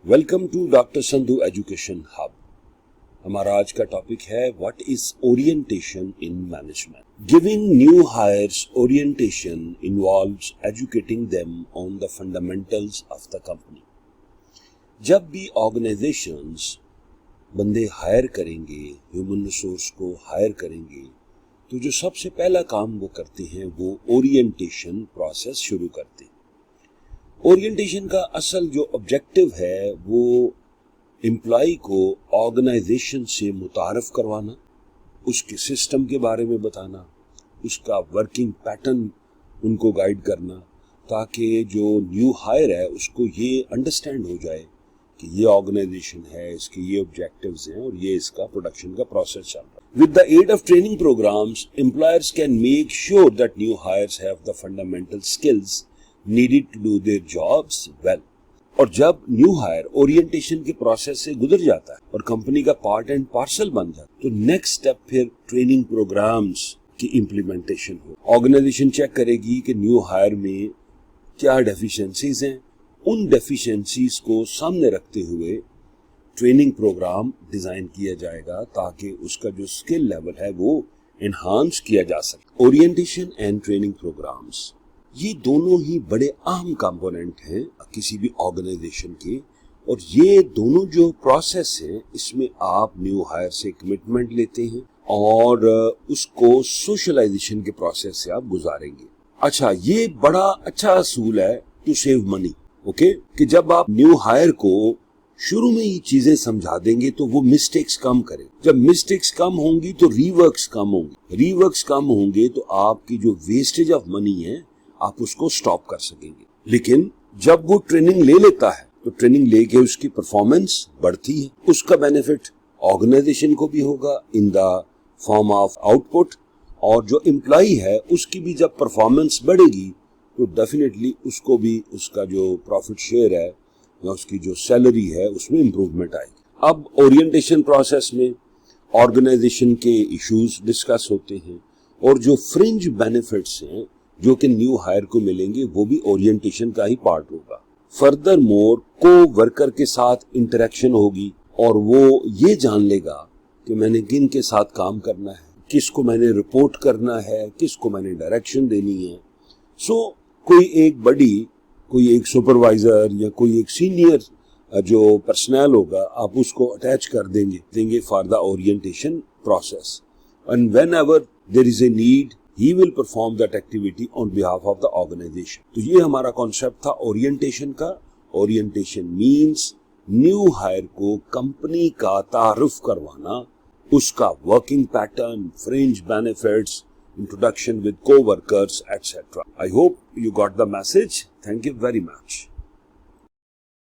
Welcome to doctor Sandhu education hub. हमारा आज का टॉपिक है what is orientation in management. Giving new hires orientation involves educating them on the fundamentals of the company. जब भी organisations बंदे higher करेंगे, human resource को higher करेंगे, तो जो सबसे पहला काम वो करते हैं वो ओरिएंटेशन प्रोसेस शुरू करते हैं। ओरिएंटेशन का असल जो ऑब्जेक्टिव है वो एम्प्लॉय को ऑर्गेनाइजेशन से मुतारफ करवाना, उसके सिस्टम के बारे में बताना, उसका वर्किंग पैटर्न उनको गाइड करना, ताकि जो न्यू हायर है उसको ये अंडरस्टैंड हो जाए कि ये ऑर्गेनाइजेशन है, इसके ये ऑब्जेक्टिव्स हैं और ये इसका प्रोडक्शन का प्रोसेस चल रहा है। With the aid of training programs, employers can make sure that new hires have the fundamental skills needed to do their jobs well. और जब न्यू हायर ओरिएंटेशन के प्रोसेस से गुजर जाता है और कंपनी का पार्ट एंड पार्सल बन जाता है, तो नेक्स्ट स्टेप फिर ट्रेनिंग प्रोग्राम्स की इम्प्लीमेंटेशन हो। ऑर्गेनाइजेशन चेक करेगी कि न्यू हायर में क्या डेफिशिएंसीज हैं, उन डेफिशिएंसीज को सामने रखते हुए ट्रेनिंग प्रोग्राम डिजाइन किया जाएगा ताकि उसका जो स्किल लेवल है वो एनहांस किया जा सके। ओरिएंटेशन एंड ट्रेनिंग प्रोग्राम्स ये दोनों ही बड़े अहम कंपोनेंट हैं किसी भी ऑर्गेनाइजेशन के, और ये दोनों जो प्रोसेस है इसमें आप न्यू हायर से कमिटमेंट लेते हैं और उसको सोशलाइजेशन के प्रोसेस से आप गुजारेंगे। अच्छा, ये बड़ा अच्छा असूल है टू सेव मनी, ओके, कि जब आप न्यू हायर को शुरू में ही चीजें समझा देंगे तो वो मिस्टेक्स कम करे। जब मिस्टेक्स कम होंगी तो रीवर्क्स कम होंगे, रीवर्क्स कम होंगे तो आपकी जो वेस्टेज ऑफ मनी है आप उसको स्टॉप कर सकेंगे। लेकिन जब वो ट्रेनिंग ले लेता है तो ट्रेनिंग लेके उसकी परफॉर्मेंस बढ़ती है, उसका बेनिफिट ऑर्गेनाइजेशन को भी होगा in the form of output, और जो एम्प्लॉय है उसकी भी जब परफॉर्मेंस बढ़ेगी तो डेफिनेटली उसको भी उसका जो प्रॉफिट शेयर है या उसकी जो सैलरी है उसमें इंप्रूवमेंट आएगी। अब ओरिएंटेशन प्रोसेस में ऑर्गेनाइजेशन के इश्यूज डिस्कस होते हैं और जो फ्रिंज बेनिफिट्स हैं जो कि न्यू हायर को मिलेंगे वो भी ओरिएंटेशन का ही पार्ट होगा। फर्दर मोर को वर्कर के साथ इंटरेक्शन होगी और वो ये जान लेगा कि मैंने किन के साथ काम करना है, किसको मैंने रिपोर्ट करना है, किसको मैंने डायरेक्शन देनी है। कोई एक बड़ी, कोई एक सुपरवाइजर या कोई एक सीनियर जो पर्सनल होगा आप उसको अटैच कर देंगे for the orientation process, and whenever there is a need he will perform that activity on behalf of the organization। तो ये हमारा कॉन्सेप्ट था ओरिएंटेशन का। ओरिएंटेशन मीन्स न्यू हायर को कंपनी का तारुफ करवाना, उसका working pattern, fringe benefits, introduction with co-workers etcetera. I hope you got the message. Thank you very much.